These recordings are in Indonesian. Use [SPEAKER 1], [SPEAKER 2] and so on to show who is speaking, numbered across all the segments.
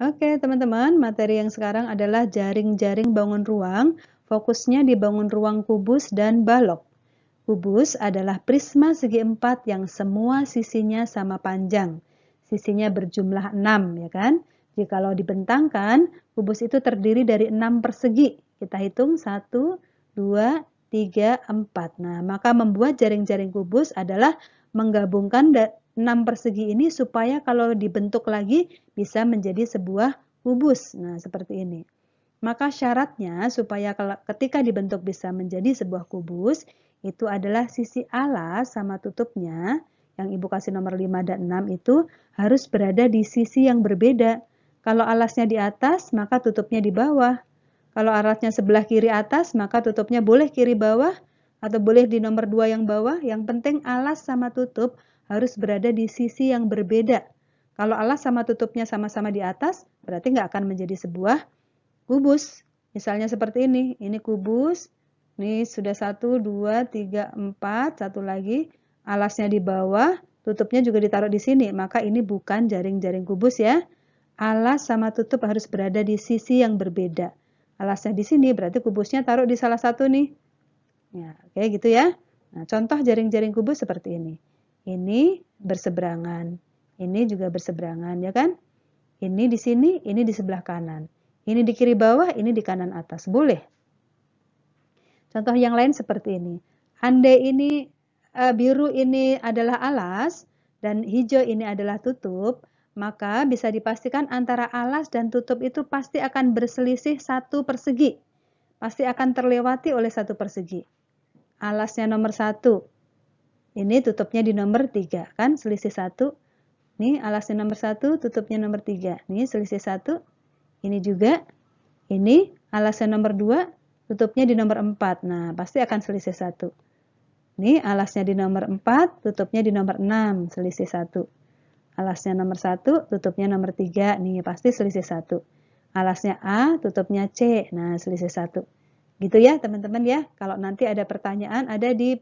[SPEAKER 1] Oke, teman-teman, materi yang sekarang adalah jaring-jaring bangun ruang, fokusnya di bangun ruang kubus dan balok. Kubus adalah prisma segi empat yang semua sisinya sama panjang. Sisinya berjumlah 6, ya kan? Jikalau dibentangkan, kubus itu terdiri dari 6 persegi. Kita hitung 1, 2, 3, 4. Nah, maka membuat jaring-jaring kubus adalah menggabungkan 6 persegi ini supaya kalau dibentuk lagi bisa menjadi sebuah kubus. Nah, seperti ini. Maka syaratnya supaya ketika dibentuk bisa menjadi sebuah kubus, itu adalah sisi alas sama tutupnya, yang Ibu kasih nomor 5 dan 6 itu harus berada di sisi yang berbeda. Kalau alasnya di atas, maka tutupnya di bawah. Kalau alasnya sebelah kiri atas, maka tutupnya boleh kiri bawah, atau boleh di nomor 2 yang bawah. Yang penting alas sama tutup harus berada di sisi yang berbeda. Kalau alas sama tutupnya sama-sama di atas, berarti nggak akan menjadi sebuah kubus. Misalnya seperti ini kubus, ini sudah 1, 2, 3, 4, satu lagi, alasnya di bawah, tutupnya juga ditaruh di sini, maka ini bukan jaring-jaring kubus ya. Alas sama tutup harus berada di sisi yang berbeda. Alasnya di sini, berarti kubusnya taruh di salah satu nih. Ya, oke gitu ya. Nah, contoh jaring-jaring kubus seperti ini. Ini berseberangan, ini juga berseberangan, ya kan? Ini di sini, ini di sebelah kanan. Ini di kiri bawah, ini di kanan atas. Boleh. Contoh yang lain seperti ini. Andai ini biru ini adalah alas dan hijau ini adalah tutup, maka bisa dipastikan antara alas dan tutup itu pasti akan berselisih 1 persegi. Pasti akan terlewati oleh 1 persegi. Alasnya nomor 1. Ini tutupnya di nomor 3. Kan selisih 1. Ini alasnya nomor 1, tutupnya nomor 3. Ini selisih 1. Ini juga, ini alasnya nomor 2, tutupnya di nomor 4. Nah, pasti akan selisih 1. Ini alasnya di nomor 4, tutupnya di nomor 6, selisih 1. Alasnya nomor 1, tutupnya nomor 3. Nih, pasti selisih 1. Alasnya A, tutupnya C. Nah, selisih 1. Gitu ya, teman-teman ya. Kalau nanti ada pertanyaan, ada di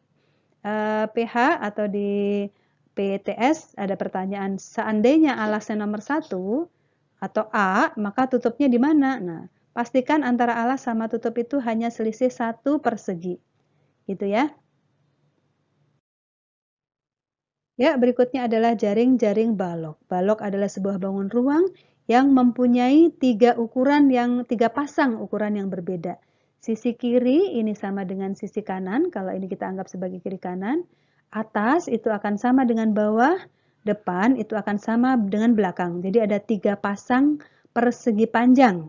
[SPEAKER 1] PH atau di PTS, ada pertanyaan, seandainya alasnya nomor 1, atau A, maka tutupnya di mana? Nah, pastikan antara alas sama tutup itu hanya selisih 1 persegi. Gitu ya. Ya, berikutnya adalah jaring-jaring balok. Balok adalah sebuah bangun ruang yang mempunyai 3 pasang ukuran yang berbeda. Sisi kiri ini sama dengan sisi kanan, kalau ini kita anggap sebagai kiri kanan. Atas itu akan sama dengan bawah, depan itu akan sama dengan belakang. Jadi ada 3 pasang persegi panjang.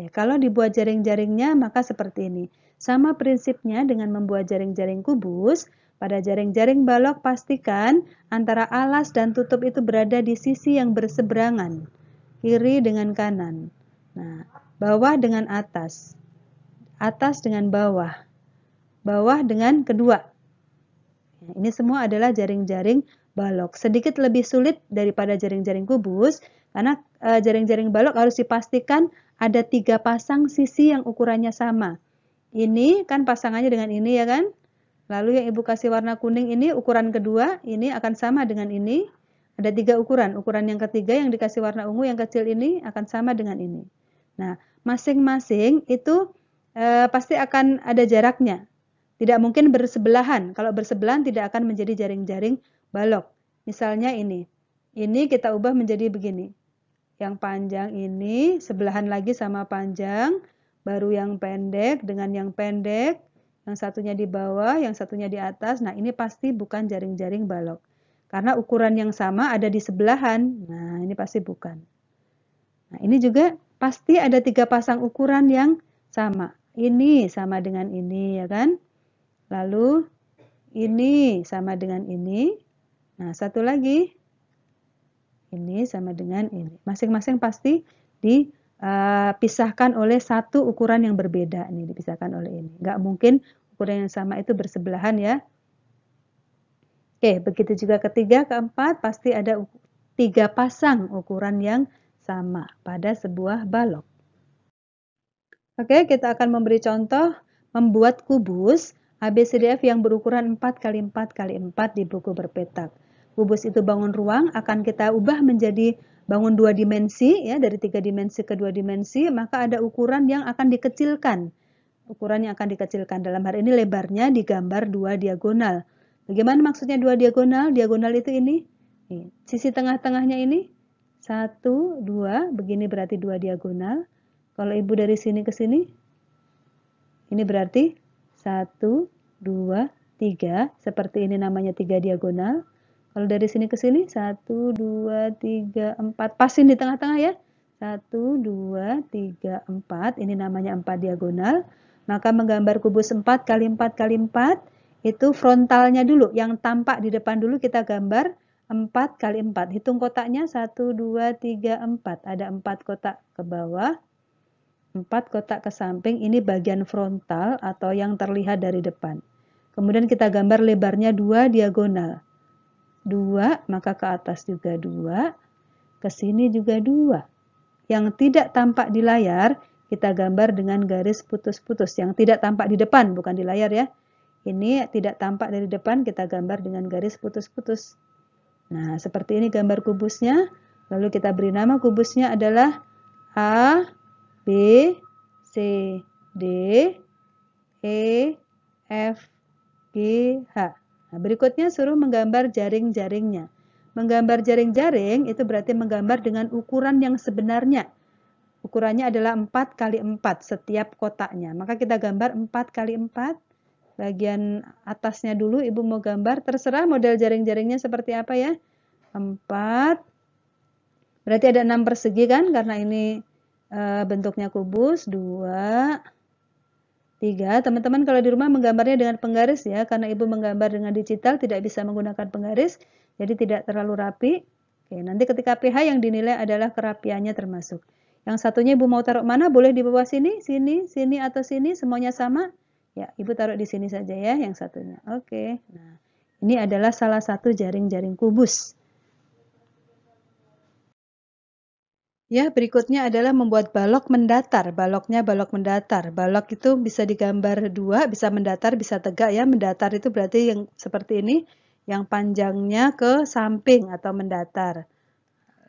[SPEAKER 1] Ya, kalau dibuat jaring-jaringnya maka seperti ini. Sama prinsipnya dengan membuat jaring-jaring kubus, pada jaring-jaring balok pastikan antara alas dan tutup itu berada di sisi yang berseberangan, kiri dengan kanan. Nah, bawah dengan atas, atas dengan bawah, bawah dengan kedua. Ini semua adalah jaring-jaring balok. Sedikit lebih sulit daripada jaring-jaring kubus, karena jaring-jaring balok harus dipastikan ada 3 pasang sisi yang ukurannya sama. Ini kan pasangannya dengan ini ya kan? Lalu yang Ibu kasih warna kuning ini ukuran kedua, ini akan sama dengan ini. Ada 3 ukuran. Ukuran yang ketiga yang dikasih warna ungu yang kecil ini akan sama dengan ini. Nah, masing-masing itu pasti akan ada jaraknya. Tidak mungkin bersebelahan. Kalau bersebelahan tidak akan menjadi jaring-jaring balok. Misalnya ini. Ini kita ubah menjadi begini. Yang panjang ini sebelahan lagi sama panjang. Baru yang pendek dengan yang pendek. Yang satunya di bawah, yang satunya di atas. Nah, ini pasti bukan jaring-jaring balok. Karena ukuran yang sama ada di sebelahan. Nah, ini pasti bukan. Nah, ini juga pasti ada 3 pasang ukuran yang sama. Ini sama dengan ini, ya kan? Lalu ini sama dengan ini. Nah, satu lagi. Ini sama dengan ini. Masing-masing pasti dipisahkan oleh satu ukuran yang berbeda. Ini dipisahkan oleh ini. Nggak mungkin ukuran yang sama itu bersebelahan ya. Oke, begitu juga ketiga, keempat, pasti ada 3 pasang ukuran yang sama pada sebuah balok. Oke, kita akan memberi contoh membuat kubus ABCDF yang berukuran 4x4x4 di buku berpetak. Kubus itu bangun ruang akan kita ubah menjadi bangun 2 dimensi, ya, dari 3 dimensi ke 2 dimensi, maka ada ukuran yang akan dikecilkan. Ukuran yang akan dikecilkan. Dalam hal ini lebarnya digambar 2 diagonal. Bagaimana maksudnya 2 diagonal? Diagonal itu ini. Nih, sisi tengah-tengahnya ini 1, 2, begini berarti 2 diagonal. Kalau ibu dari sini ke sini, ini berarti 1, 2, 3. Seperti ini namanya 3 diagonal. Kalau dari sini ke sini, 1, 2, 3, 4. Pasin di tengah-tengah ya. 1, 2, 3, 4. Ini namanya 4 diagonal. Maka menggambar kubus 4 kali 4 kali 4, itu frontalnya dulu. Yang tampak di depan dulu kita gambar 4 kali 4. Hitung kotaknya 1, 2, 3, 4. Ada 4 kotak ke bawah, 4 kotak ke samping. Ini bagian frontal atau yang terlihat dari depan. Kemudian kita gambar lebarnya 2 diagonal. 2, maka ke atas juga 2. Ke sini juga 2. Yang tidak tampak di layar, kita gambar dengan garis putus-putus. Yang tidak tampak di depan, bukan di layar ya. Ini tidak tampak dari depan, kita gambar dengan garis putus-putus. Nah, seperti ini gambar kubusnya. Lalu kita beri nama kubusnya adalah A, B, C, D, E, F, G, H. Nah, berikutnya suruh menggambar jaring-jaringnya. Menggambar jaring-jaring itu berarti menggambar dengan ukuran yang sebenarnya. Ukurannya adalah 4 kali 4 setiap kotaknya. Maka kita gambar 4 kali 4. Bagian atasnya dulu ibu mau gambar, terserah model jaring-jaringnya seperti apa ya. 4, berarti ada 6 persegi kan, karena ini bentuknya kubus. 2, 3, teman-teman kalau di rumah menggambarnya dengan penggaris ya, karena ibu menggambar dengan digital tidak bisa menggunakan penggaris, jadi tidak terlalu rapi. Oke, nanti ketika pH yang dinilai adalah kerapiannya termasuk. Yang satunya ibu mau taruh mana? Boleh di bawah sini, sini, sini, atau sini, semuanya sama. Ya, ibu taruh di sini saja ya yang satunya. Oke. Nah, ini adalah salah satu jaring-jaring kubus. Ya, berikutnya adalah membuat balok mendatar. Baloknya balok mendatar. Balok itu bisa digambar 2, bisa mendatar, bisa tegak ya. Mendatar itu berarti yang seperti ini, yang panjangnya ke samping atau mendatar.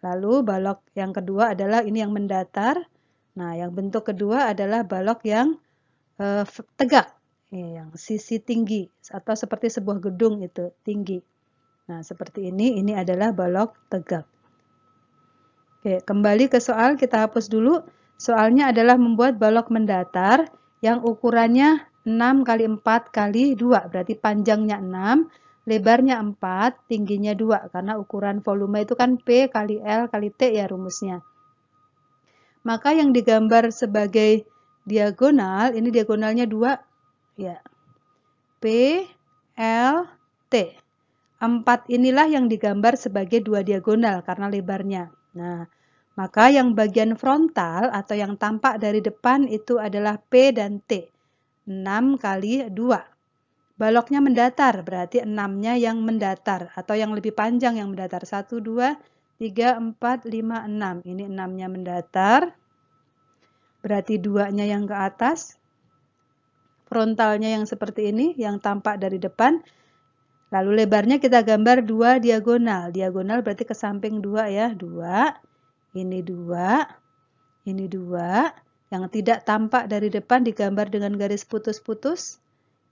[SPEAKER 1] Lalu balok yang kedua adalah ini yang mendatar. Nah, yang bentuk kedua adalah balok yang tegak. Yang sisi tinggi atau seperti sebuah gedung itu tinggi. Nah, seperti ini adalah balok tegak. Oke, kembali ke soal, kita hapus dulu. Soalnya adalah membuat balok mendatar yang ukurannya 6 kali 4 kali 2, berarti panjangnya 6, lebarnya 4, tingginya 2, karena ukuran volume itu kan P kali L kali T ya rumusnya. Maka yang digambar sebagai diagonal, ini diagonalnya 2, ya. P, L, T. 4 inilah yang digambar sebagai 2 diagonal karena lebarnya. Nah, maka yang bagian frontal atau yang tampak dari depan itu adalah P dan T. 6 kali 2. Baloknya mendatar, berarti 6-nya yang mendatar atau yang lebih panjang yang mendatar. 1, 2, 3, 4, 5, 6. Ini 6-nya mendatar. Berarti 2-nya yang ke atas. Frontalnya yang seperti ini, yang tampak dari depan. Lalu lebarnya kita gambar 2 diagonal. Diagonal berarti ke samping 2 ya. 2, ini 2, ini 2. Yang tidak tampak dari depan digambar dengan garis putus-putus.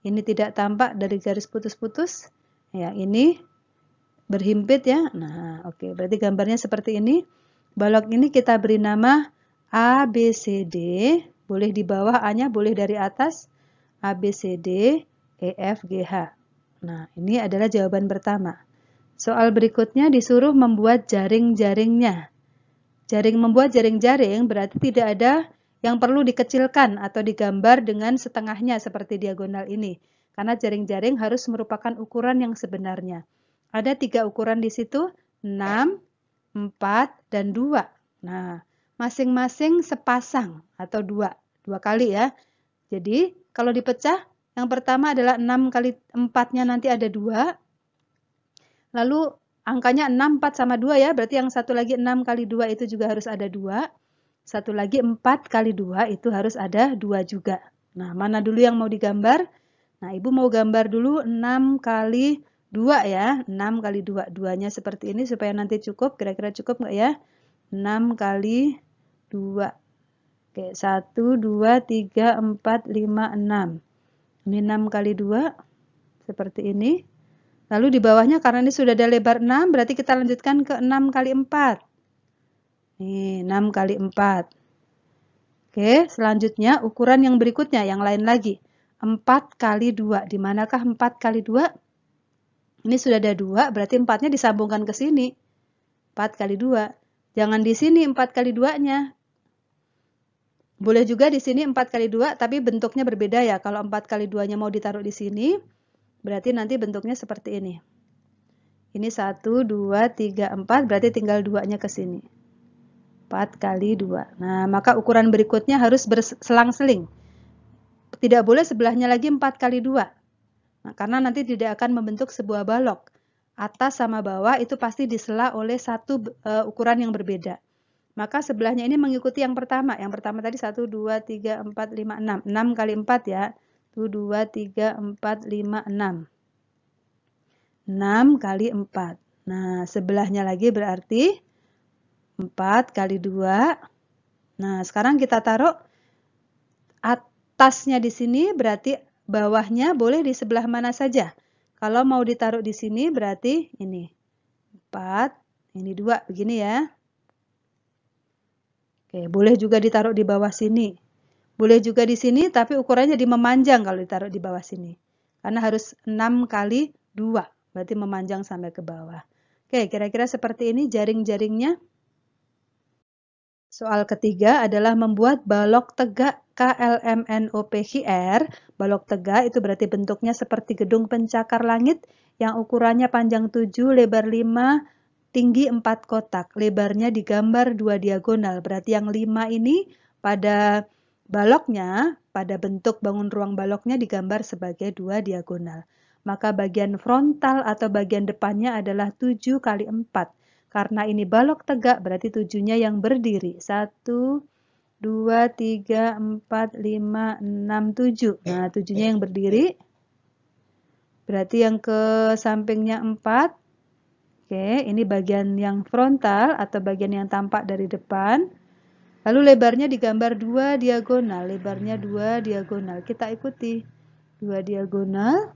[SPEAKER 1] Ini tidak tampak dari garis putus-putus. Yang ini berhimpit ya. Nah, oke. Berarti gambarnya seperti ini. Balok ini kita beri nama A, B, C, D. Boleh di bawah A-nya, boleh dari atas. A, B, C, D, E, F, G, H. Nah, ini adalah jawaban pertama. Soal berikutnya disuruh membuat jaring-jaringnya. Membuat jaring-jaring berarti tidak ada yang perlu dikecilkan atau digambar dengan setengahnya seperti diagonal ini. Karena jaring-jaring harus merupakan ukuran yang sebenarnya. Ada 3 ukuran di situ, 6, 4, dan 2. Nah, masing-masing sepasang atau 2 kali ya. Jadi, kalau dipecah, yang pertama adalah 6 kali 4-nya nanti ada 2. Lalu angkanya 6, 4 sama 2 ya. Berarti yang satu lagi 6 kali 2 itu juga harus ada 2. Satu lagi 4 kali 2 itu harus ada 2 juga. Nah, mana dulu yang mau digambar? Nah, ibu mau gambar dulu 6 kali 2 ya. 6 kali 2. 2-nya seperti ini supaya nanti cukup. Kira-kira cukup nggak ya? 6 kali 2. Oke, 1, 2, 3, 4, 5, 6. Ini 6 kali 2, seperti ini. Lalu di bawahnya karena ini sudah ada lebar 6, berarti kita lanjutkan ke 6 kali 4. Nih, 6 kali 4. Oke, selanjutnya ukuran yang berikutnya, yang lain lagi. 4 kali 2. Di manakah 4 kali 2? Ini sudah ada 2, berarti 4-nya disambungkan ke sini. 4 kali 2. Jangan di sini 4 kali 2-nya. Boleh juga di sini 4 kali 2, tapi bentuknya berbeda ya. Kalau 4 kali 2-nya mau ditaruh di sini, berarti nanti bentuknya seperti ini. Ini 1, 2, 3, 4, berarti tinggal 2-nya ke sini. 4 kali 2. Nah, maka ukuran berikutnya harus berselang-seling. Tidak boleh sebelahnya lagi 4 kali 2. Nah, karena nanti tidak akan membentuk sebuah balok. Atas sama bawah itu pasti disela oleh satu ukuran yang berbeda. Maka sebelahnya ini mengikuti yang pertama. Yang pertama tadi 1, 2, 3, 4, 5, 6. 6 kali 4 ya. 1, 2, 3, 4, 5, 6. 6 kali 4. Nah, sebelahnya lagi berarti 4 kali 2. Nah, sekarang kita taruh atasnya di sini, berarti bawahnya boleh di sebelah mana saja. Kalau mau ditaruh di sini berarti ini 4, ini 2, begini ya. Oke, boleh juga ditaruh di bawah sini. Boleh juga di sini, tapi ukurannya jadi memanjang kalau ditaruh di bawah sini. Karena harus 6 kali 2, berarti memanjang sampai ke bawah. Oke, kira-kira seperti ini jaring-jaringnya. Soal ketiga adalah membuat balok tegak KLMNOPQR. Balok tegak itu berarti bentuknya seperti gedung pencakar langit yang ukurannya panjang 7, lebar 5, tinggi 4 kotak. Lebarnya digambar 2 diagonal. Berarti yang 5 ini pada baloknya, pada bentuk bangun ruang baloknya digambar sebagai 2 diagonal. Maka bagian frontal atau bagian depannya adalah 7 kali 4. Karena ini balok tegak, berarti 7-nya yang berdiri. 1, 2, 3, 4, 5, 6, 7. Nah, 7-nya yang berdiri. Berarti yang ke sampingnya 4. Oke, ini bagian yang frontal atau bagian yang tampak dari depan. Lalu lebarnya digambar 2 diagonal. Lebarnya 2 diagonal. Kita ikuti. 2 diagonal.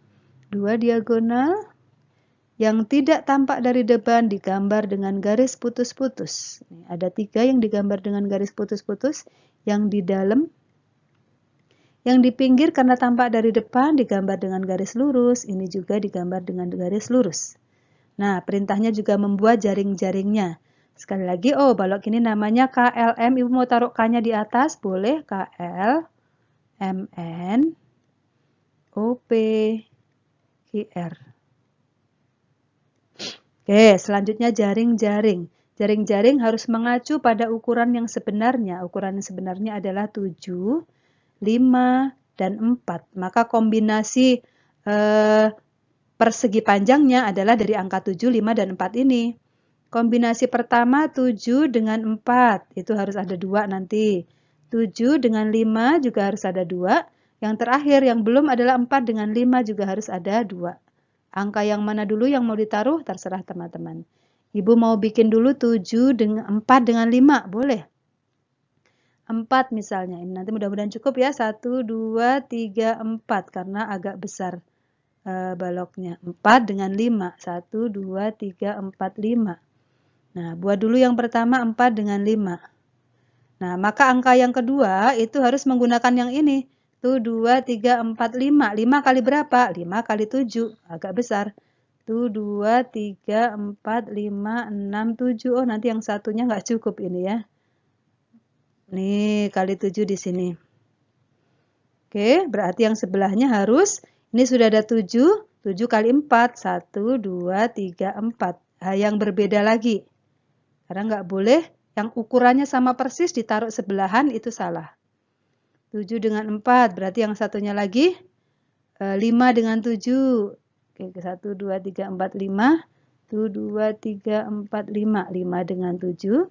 [SPEAKER 1] 2 diagonal. Yang tidak tampak dari depan digambar dengan garis putus-putus. Ada 3 yang digambar dengan garis putus-putus. Yang di dalam, yang di pinggir karena tampak dari depan digambar dengan garis lurus. Ini juga digambar dengan garis lurus. Nah, perintahnya juga membuat jaring-jaringnya. Sekali lagi, oh balok ini namanya KLM. Ibu mau taruh K-nya di atas? Boleh. KL, MN, OP, QR. Oke, selanjutnya jaring-jaring. Jaring-jaring harus mengacu pada ukuran yang sebenarnya. Ukuran yang sebenarnya adalah 7, 5, dan 4. Maka kombinasi persegi panjangnya adalah dari angka 7, 5, dan 4 ini. Kombinasi pertama 7 dengan 4. Itu harus ada 2 nanti. 7 dengan 5 juga harus ada 2. Yang terakhir yang belum adalah 4 dengan 5 juga harus ada 2. Angka yang mana dulu yang mau ditaruh, terserah teman-teman. Ibu mau bikin dulu 7 dengan 4 dengan 5, boleh. 4 misalnya, ini nanti mudah-mudahan cukup ya. 1, 2, 3, 4, karena agak besar baloknya. 4 dengan 5, 1, 2, 3, 4, 5. Nah, buat dulu yang pertama 4 dengan 5. Nah, maka angka yang kedua itu harus menggunakan yang ini. 1, 2, 3, 4, 5. 5 kali berapa? 5 kali 7. Agak besar. 1, 2, 3, 4, 5, 6, 7. Oh, nanti yang satunya nggak cukup ini ya. Nih, kali 7 di sini. Oke, berarti yang sebelahnya harus, ini sudah ada 7. 7 kali 4. 1, 2, 3, 4. Nah, yang berbeda lagi. Karena nggak boleh yang ukurannya sama persis ditaruh sebelahan, itu salah. 7 dengan 4, berarti yang satunya lagi 5 dengan 7. Oke, 1, 2, 3, 4, 5. 1, 2, 3, 4, 5. 5 dengan 7.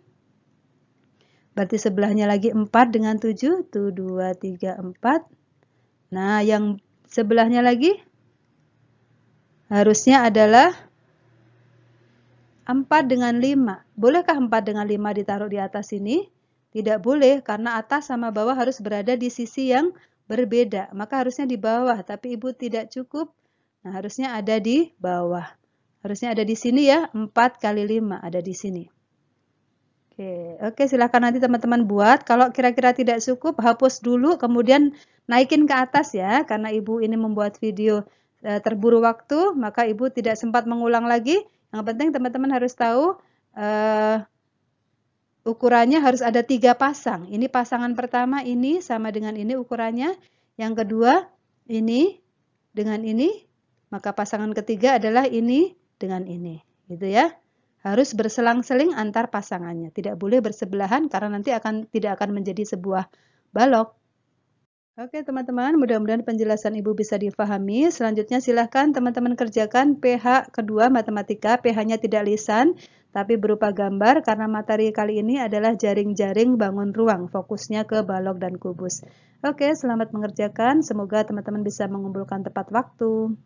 [SPEAKER 1] Berarti sebelahnya lagi 4 dengan 7. 1, 2, 3, 4. Nah, yang sebelahnya lagi harusnya adalah 4 dengan 5. Bolehkah 4 dengan 5 ditaruh di atas sini? Tidak boleh, karena atas sama bawah harus berada di sisi yang berbeda. Maka harusnya di bawah, tapi Ibu tidak cukup. Nah, harusnya ada di bawah. Harusnya ada di sini ya, 4 kali 5 ada di sini. Oke, silakan nanti teman-teman buat. Kalau kira-kira tidak cukup, hapus dulu, kemudian naikin ke atas ya. Karena Ibu ini membuat video terburu waktu, maka Ibu tidak sempat mengulang lagi. Yang penting teman-teman harus tahu ukurannya harus ada 3 pasang. Ini pasangan pertama, ini sama dengan ini ukurannya. Yang kedua, ini dengan ini. Maka pasangan ketiga adalah ini dengan ini. Gitu ya. Harus berselang-seling antar pasangannya. Tidak boleh bersebelahan karena nanti tidak akan menjadi sebuah balok. Oke teman-teman, mudah-mudahan penjelasan Ibu bisa difahami. Selanjutnya silahkan teman-teman kerjakan PH kedua matematika. PH-nya tidak lisan, tapi berupa gambar karena materi kali ini adalah jaring-jaring bangun ruang. Fokusnya ke balok dan kubus. Oke, selamat mengerjakan. Semoga teman-teman bisa mengumpulkan tepat waktu.